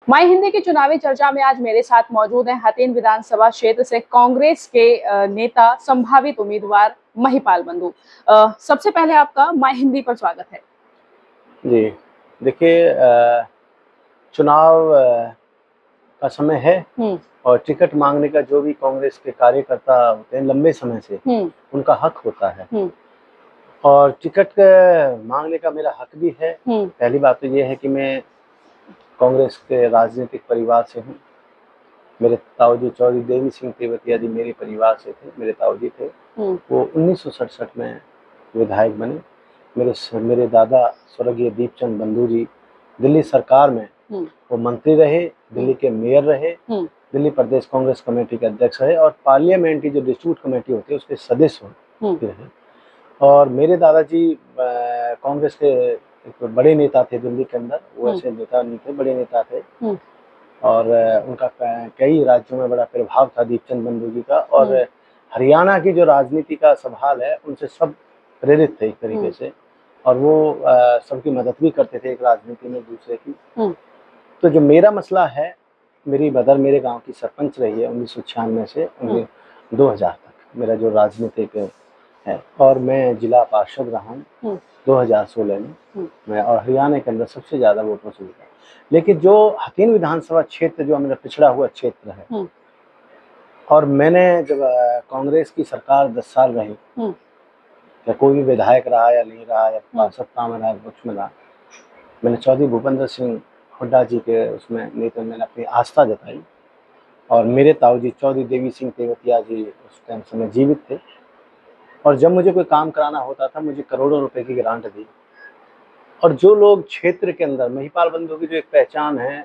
माई हिंदी की चुनावी चर्चा में आज मेरे साथ मौजूद हैं हथीन विधानसभा क्षेत्र से कांग्रेस के नेता संभावित उम्मीदवार महिपाल बंधु। सबसे पहले आपका माई हिंदी पर स्वागत है। जी, देखिए चुनाव का समय है और टिकट मांगने का जो भी कांग्रेस के कार्यकर्ता होते हैं लंबे समय से उनका हक होता है और टिकट मांगने का मेरा हक भी है। पहली बात तो ये है कि मैं कांग्रेस के राजनीतिक परिवार से हूँ। मेरे ताऊजी चौधरी देवी सिंह तेवतिया जी मेरे परिवार से थे, मेरे ताऊजी थे। वो 1967 में विधायक बने। मेरे दादा स्वर्गीय दीपचंद बंधु जी दिल्ली सरकार में वो मंत्री रहे, दिल्ली के मेयर रहे, दिल्ली प्रदेश कांग्रेस कमेटी के अध्यक्ष रहे और पार्लियामेंट्री जो डिस्ट्रीब्यूट कमेटी होती है उसके सदस्य रहे। और मेरे दादाजी कांग्रेस के एक बड़े नेता थे दिल्ली के अंदर। वो ऐसे नेता नहीं थे, बड़े नेता थे और उनका कई राज्यों में बड़ा प्रभाव था दीपचंद बंधु जी का। और हरियाणा की जो राजनीति का सवाल है उनसे सब प्रेरित थे एक तरीके से और वो सबकी मदद भी करते थे एक राजनीति में दूसरे की। तो जो मेरा मसला है, मेरी मदर मेरे गांव की सरपंच रही है 1996 से 2000 तक मेरा जो राजनीतिक है और मैं जिला पार्षद रहा हूँ 2016 में मैं और हरियाणा के अंदर सबसे ज़्यादा वोट वसूल था। लेकिन जो हथीन विधानसभा क्षेत्र जो मेरा पिछड़ा हुआ क्षेत्र है और मैंने जब कांग्रेस की सरकार 10 साल रही, या कोई भी विधायक रहा या नहीं रहा या पार्षद काम रहा कुछ में रहा, मैंने चौधरी भूपेंद्र सिंह हुड्डा जी के उसमें नेतृत्व में मैंने अपनी आस्था जताई और मेरे ताऊजी चौधरी देवी सिंह तेवतिया जी उस टाइम समय जीवित थे और जब मुझे कोई काम कराना होता था मुझे करोड़ों रुपए की ग्रांट दी। और जो लोग क्षेत्र के अंदर महिपाल बंधु की जो एक पहचान है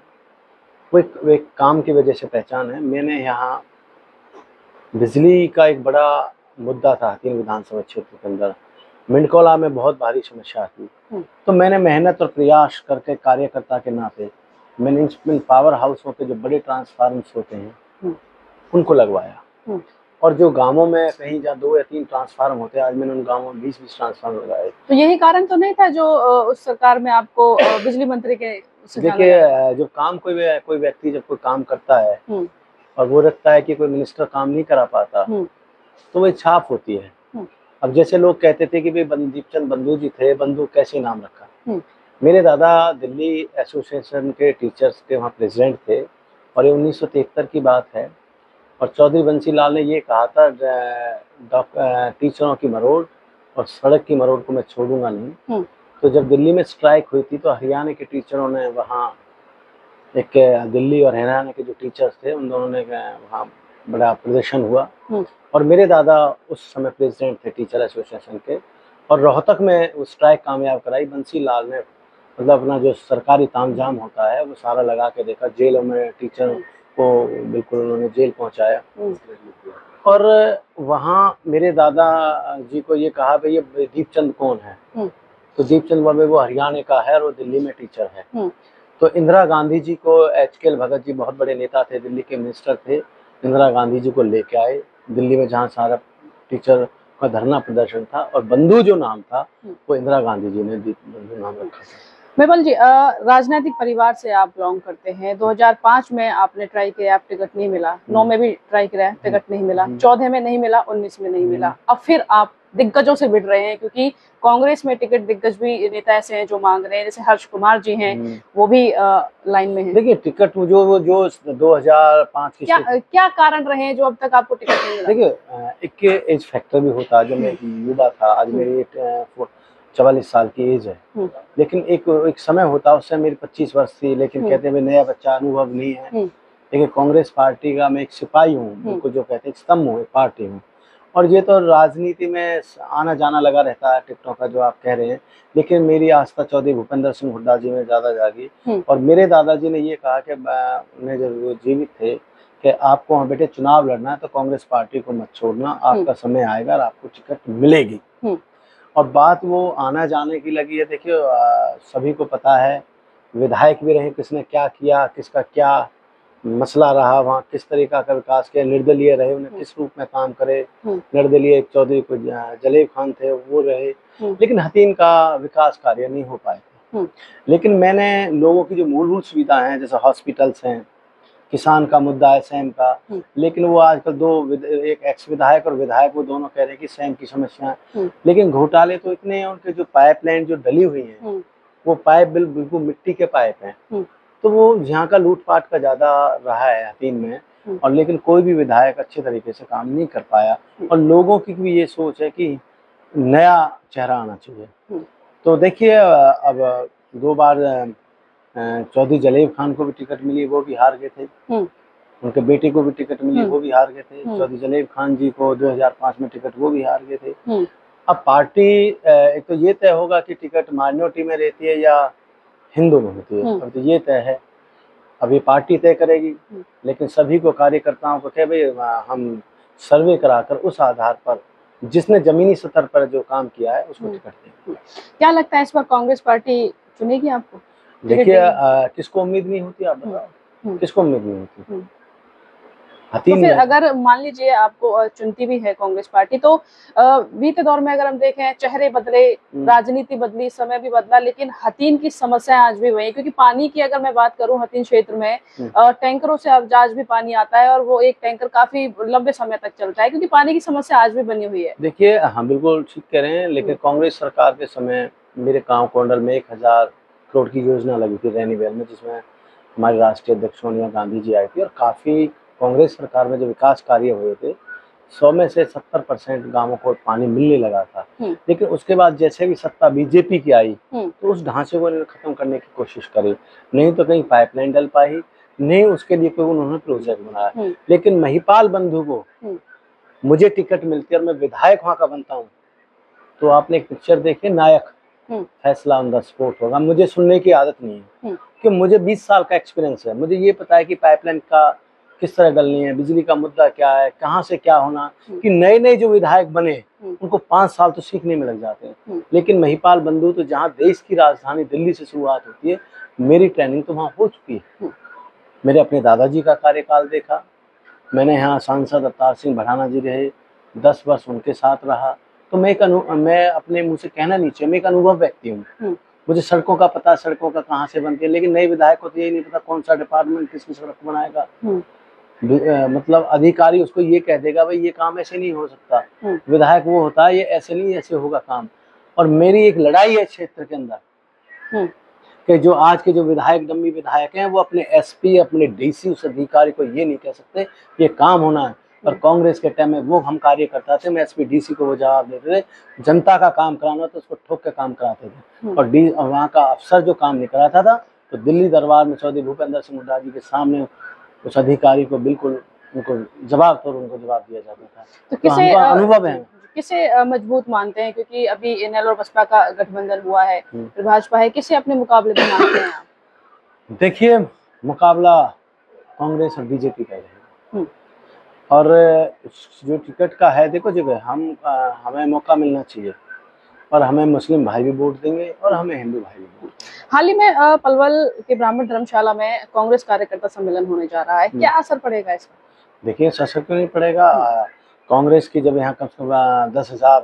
वो एक काम की वजह से पहचान है। मैंने यहाँ बिजली का एक बड़ा मुद्दा था हथीन विधानसभा क्षेत्र के अंदर, मिंडकोला में बहुत भारी समस्या थी। तो मैंने मेहनत और प्रयास करके कार्यकर्ता के नाते मैंने पावर हाउसों के जो बड़े ट्रांसफार्मर्स होते हैं उनको लगवाया और जो गांवों में कहीं जहाँ 2 या 3 ट्रांसफार्मर होते हैं आज मैंने उन गांवों में 20-20 ट्रांसफार्मर लगाए। तो यही कारण तो नहीं था जो उस सरकार में आपको बिजली मंत्री के? देखिए जो काम कोई व्यक्ति जब कोई काम करता है और वो रखता है कि कोई मिनिस्टर काम नहीं करा पाता तो वो छाप होती है। अब जैसे लोग कहते थे कि भाई दीपचंद बंधु जी थे, बंधु कैसे नाम रखा। मेरे दादा दिल्ली एसोसिएशन के टीचर्स के वहाँ प्रेसिडेंट थे और ये 1973 की बात है और चौधरी बंसी लाल ने ये कहा था टीचरों की मरोड़ और सड़क की मरोड़ को मैं छोड़ूंगा नहीं। तो जब दिल्ली में स्ट्राइक हुई थी तो हरियाणा के टीचरों ने वहाँ एक दिल्ली और हरियाणा के जो टीचर्स थे उन दोनों ने वहाँ बड़ा प्रदर्शन हुआ और मेरे दादा उस समय प्रेसिडेंट थे टीचर एसोसिएशन के और रोहतक में वो स्ट्राइक कामयाब कराई। बंसी लाल ने मतलब अपना जो सरकारी तामझाम होता है वो सारा लगा के देखा, जेलों में टीचर को बिल्कुल उन्होंने जेल पहुंचाया और वहाँ मेरे दादा जी को ये कहा भाई ये दीपचंद कौन है। तो दीपचंद बाबे वो हरियाणा का है और वो दिल्ली में टीचर है। तो इंदिरा गांधी जी को HKL भगत जी बहुत बड़े नेता थे, दिल्ली के मिनिस्टर थे, इंदिरा गांधी जी को लेके आए दिल्ली में जहाँ सारा टीचर का धरना प्रदर्शन था और बंधु जो नाम था वो इंदिरा गांधी जी ने बंधु नाम रखा था। महिपाल जी राजनीतिक परिवार से आप बिलोंग करते हैं। 2005 में आपने ट्राई किया, आप टिकट नहीं मिला। 9 में भी ट्राई किया, टिकट नहीं मिला। 14 में नहीं मिला, 19 में नहीं मिला। अब फिर आप दिग्गजों से भिड़ रहे हैं क्योंकि कांग्रेस में टिकट दिग्गज भी नेता ऐसे हैं जो मांग रहे हैं, जैसे हर्ष कुमार जी हैं वो भी लाइन में हैं। देखिए टिकट जो 2005 की क्या कारण रहे हैं जो अब तक आपको टिकट नहीं मिला? देखिए एक एज फैक्टर भी होता है। जब मैं युवा था, आज मेरी 44 साल की एज है, लेकिन एक समय होता उस समय मेरी 25 वर्ष थी, लेकिन कहते हैं नया बच्चा, अनुभव नहीं है। लेकिन कांग्रेस पार्टी का मैं एक सिपाही हूँ, बिल्कुल जो कहते हैं स्तंभ हूँ, एक पार्टी हूँ और ये तो राजनीति में आना जाना लगा रहता है टिकटों का जो आप कह रहे हैं। लेकिन मेरी आस्था चौधरी भूपेंद्र सिंह हुड्डा जी में ज़्यादा जागी और मेरे दादाजी ने ये कहा कि उन्हें जब वो जीवित थे कि आपको वहाँ बेटे चुनाव लड़ना है तो कांग्रेस पार्टी को मत छोड़ना, आपका समय आएगा और आपको टिकट मिलेगी। और बात वो आना जाने की लगी है। देखिए सभी को पता है विधायक भी रहे किसने क्या किया, किसका क्या मसला रहा, वहाँ किस तरीका का विकास किया, निर्दलीय रहे, उन्हें किस रूप में काम करे। निर्दलीय चौधरी को जलेब खान थे वो रहे, लेकिन हथीन का विकास कार्य नहीं हो पाए थे। लेकिन मैंने लोगों की जो मूलभूत सुविधाएं हैं, जैसे हॉस्पिटल्स हैं, किसान का मुद्दा है सेम का, लेकिन वो आजकल एक एक्स विधायक और विधायक वो दोनों कह रहे हैं कि सेम की समस्या है। लेकिन घोटाले तो इतने हैं, उनके जो पाइपलाइन जो डली हुई है वो पाइप बिल्कुल मिट्टी के पाइप हैं। तो वो यहाँ का लूटपाट का ज्यादा रहा है हतीन में, और लेकिन कोई भी विधायक अच्छे तरीके से काम नहीं कर पाया। और लोगों की भी ये सोच है कि नया चेहरा आना चाहिए। तो देखिए अब 2 बार चौधरी जलेब खान को भी टिकट मिली, वो भी हार गए थे। उनके बेटे को भी टिकट मिली, वो भी हार गए थे। चौधरी जलेब खान जी को 2005 में टिकट, वो भी हार गए थे। अब पार्टी एक तो ये तय होगा कि टिकट माइनॉरिटी में रहती है या हिंदू में होती है, अब तो ये तय है, अब ये पार्टी तय करेगी। लेकिन सभी को कार्यकर्ताओं को कहे भाई हम सर्वे कराकर उस आधार पर जिसने जमीनी स्तर पर जो काम किया है उसको टिकट देंगे। क्या लगता है इस बार कांग्रेस पार्टी चुनेगी आपको? देखिए किसको उम्मीद नहीं होती, आप बताओ किसको उम्मीद नहीं होती? तो फिर अगर मान लीजिए आपको चुनती भी है कांग्रेस पार्टी, तो बीते दौर में अगर हम देखें चेहरे बदले, राजनीति बदली, समय भी बदला, लेकिन हतीन की समस्या आज भी वही। क्योंकि पानी की अगर मैं बात करूं, हतीन क्षेत्र में टैंकरों से आज भी पानी आता है, और वो एक टैंकर काफी लंबे समय तक चलता है, क्योंकि पानी की समस्या आज भी बनी हुई है। देखिए हाँ बिल्कुल ठीक कह रहे हैं, लेकिन कांग्रेस सरकार के समय मेरे गाँव कोंडल में 1000 करोड़ की योजना लगी थी रैनीवेल में, जिसमें हमारे राष्ट्रीय अध्यक्ष सोनिया गांधी जी आई थी। और काफी कांग्रेस सरकार में जो विकास कार्य हुए थे, 100 में से 70% गांवों को पानी मिलने लगा था। लेकिन उसके बाद जैसे भी सत्ता बीजेपी की आई, तो उस ढांचे को खत्म करने की कोशिश करी, नहीं तो कहीं पाइपलाइन डल पाई, नहीं उसके लिए कोई उन्होंने प्रोजेक्ट बनाया। लेकिन महिपाल बंधु को मुझे टिकट मिलती है और मैं विधायक वहां का बनता हूँ, तो आपने एक पिक्चर देखी नायक, फैसला ऑन द स्पॉट होगा। मुझे सुनने की आदत नहीं है, कि मुझे 20 साल का एक्सपीरियंस है, मुझे ये पता है कि पाइपलाइन का किस तरह डलनी है, बिजली का मुद्दा क्या है, कहाँ से क्या होना, कि नए नए जो विधायक बने उनको 5 साल तो सीखने में लग जाते हैं। लेकिन महिपाल बंधु तो जहाँ देश की राजधानी दिल्ली से शुरुआत होती है, मेरी ट्रेनिंग तो वहाँ हो चुकी है। मेरे अपने दादाजी का कार्यकाल देखा, मैंने यहाँ सांसद अवतार सिंह भड़ाना जी रहे, 10 वर्ष उनके साथ रहा। तो मैं अपने मुंह से कहना नहीं चाहिए, मैं एक अनुभव व्यक्ति हूँ। मुझे सड़कों का पता, सड़कों का कहाँ से बनती है। लेकिन नए विधायक को तो यही नहीं पता कौन सा डिपार्टमेंट किसकी सड़क बनाएगा। मतलब अधिकारी उसको ये कह देगा भाई ये काम ऐसे नहीं हो सकता। विधायक वो होता है ये ऐसे नहीं, ऐसे होगा काम। और मेरी एक लड़ाई है क्षेत्र के अंदर कि जो आज के जो विधायक, डम्मी विधायक हैं, वो अपने एसपी, अपने डीसी, उस अधिकारी को ये नहीं कह सकते ये काम होना है। और कांग्रेस के टाइम में वो हम कार्यकर्ता थे, मैं एसपी डीसी को वो जवाब देते थे, जनता का काम कराना तो उसको ठोक के काम कराते थे। और वहाँ का अफसर जो काम नहीं कराता था, तो दिल्ली दरबार में चौधरी भूपेंद्र सिंह हुड्डा जी के सामने उस अधिकारी को बिल्कुल उनको जवाब दिया जाता था। तो किसे अनुभव है, किसे मजबूत मानते हैं? क्योंकि अभी इनेलो और बसपा का गठबंधन हुआ है, फिर भाजपा है, किसे अपने मुकाबले में मानते हैं आप? देखिए मुकाबला कांग्रेस और बीजेपी का है। और जो टिकट का है, देखो जगह हमें मौका मिलना चाहिए, और हमें मुस्लिम भाई भी वोट देंगे और हमें हिंदू भाई भी वोट देंगे। हाल ही में पलवल के ब्राह्मण धर्मशाला में कांग्रेस कार्यकर्ता सम्मेलन होने जा रहा है, क्या असर पड़ेगा इसका? देखिए असर क्यों नहीं पड़ेगा। कांग्रेस की जब यहाँ कम से कम 10,000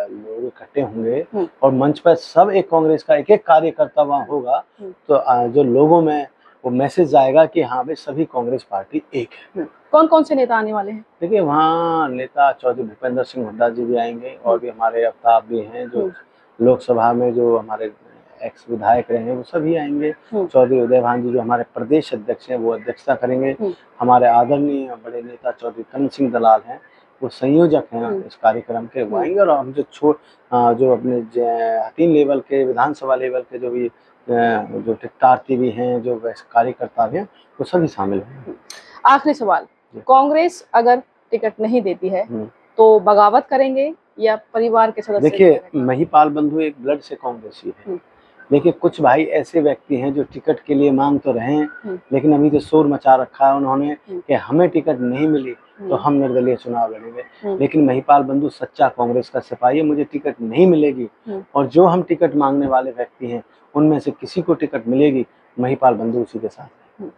लोग इकट्ठे होंगे और मंच पर सब एक कांग्रेस का एक कार्यकर्ता वहाँ होगा, तो जो लोगों में वो मैसेज आएगा कि हाँ भाई सभी कांग्रेस पार्टी एक है। कौन कौन से नेता आने वाले हैं? देखिए वहाँ नेता चौधरी भूपेंद्र सिंह हुड्डा जी भी आएंगे, और भी हमारे अफ्ताब भी हैं जो लोकसभा में जो हमारे एक्स विधायक रहे हैं, वो सभी आएंगे। चौधरी उदय भान जी जो हमारे प्रदेश अध्यक्ष हैं वो अध्यक्षता करेंगे। हमारे आदरणीय बड़े नेता चौधरी करण सिंह दलाल हैं, वो संयोजक हैं इस कार्यक्रम के, वो आएंगे। और हम जो अपने 3 लेवल के, विधानसभा लेवल के जो भी जो टिकटार्थी भी हैं, जो कार्यकर्ता भी हैं, वो सभी शामिल हैं। आखिरी सवाल, कांग्रेस अगर टिकट नहीं देती है तो बगावत करेंगे या परिवार के सदस्य? देखिए महिपाल बंधु एक ब्लड से कांग्रेसी है। देखिए कुछ भाई ऐसे व्यक्ति हैं जो टिकट के लिए मांग तो रहे हैं, लेकिन अभी तो शोर मचा रखा है उन्होंने कि हमें टिकट नहीं मिली तो हम निर्दलीय चुनाव लड़ेंगे। लेकिन महिपाल बंधु सच्चा कांग्रेस का सिपाही है, मुझे टिकट नहीं मिलेगी, और जो हम टिकट मांगने वाले व्यक्ति हैं उनमें से किसी को टिकट मिलेगी, महिपाल बंधु उसी के साथ है।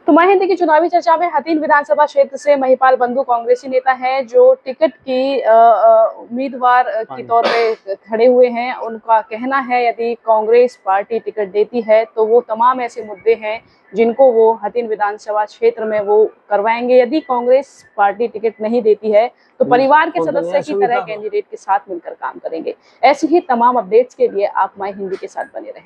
तो माय हिंदी की चुनावी चर्चा में हथीन विधानसभा क्षेत्र से महिपाल बंधु कांग्रेसी नेता हैं जो टिकट की उम्मीदवार के तौर पे खड़े हुए हैं। उनका कहना है यदि कांग्रेस पार्टी टिकट देती है तो वो तमाम ऐसे मुद्दे हैं जिनको वो हथीन विधानसभा क्षेत्र में वो करवाएंगे। यदि कांग्रेस पार्टी टिकट नहीं देती है तो परिवार के सदस्य की तरह कैंडिडेट के साथ मिलकर काम करेंगे। ऐसी ही तमाम अपडेट्स के लिए आप माय हिंदी के साथ बने रहें।